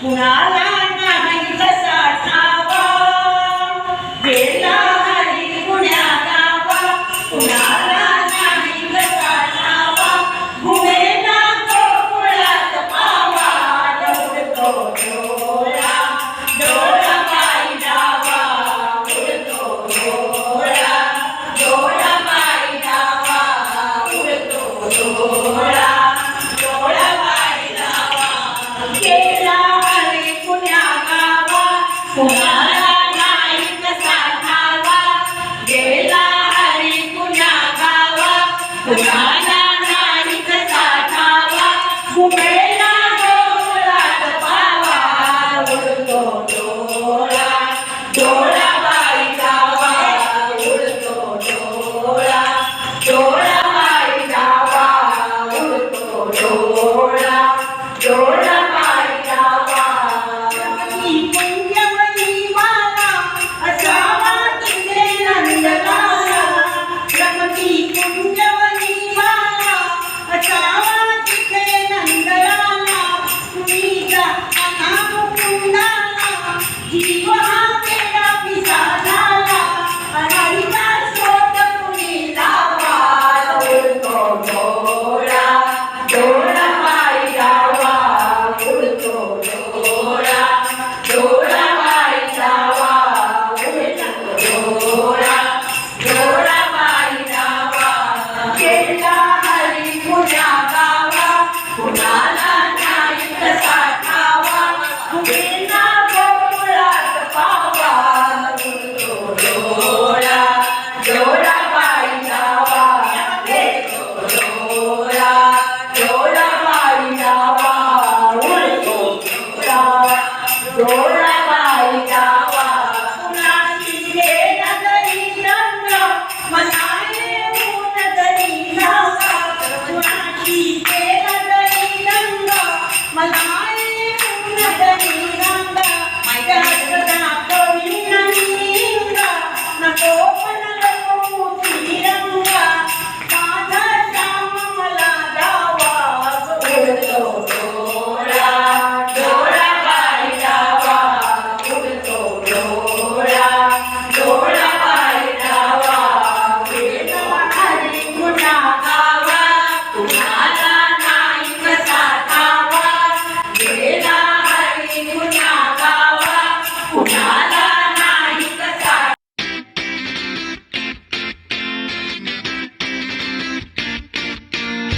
कुणाला नाही कसा ठावा गेला हरी पुण्या गावा कुणाला नाही कसा ठावा घुमेला गोकुळात पावा उडतो डोळा डोळा पायी डावा उडतो डोळा डोळा पायी डावा उडतो डोळा डोळा पायी डावा गेला हरी पुण्या गावा कुणाला नाही कसा ठावा गेला हरी पुण्या गावा कुणाला नाही कसा ठावा घुमेला गोकुळात पावा उडतो डोळा डोळा बाई डावा उडतो डोळा डोळा बाई डावा उडतो डोळा डोळा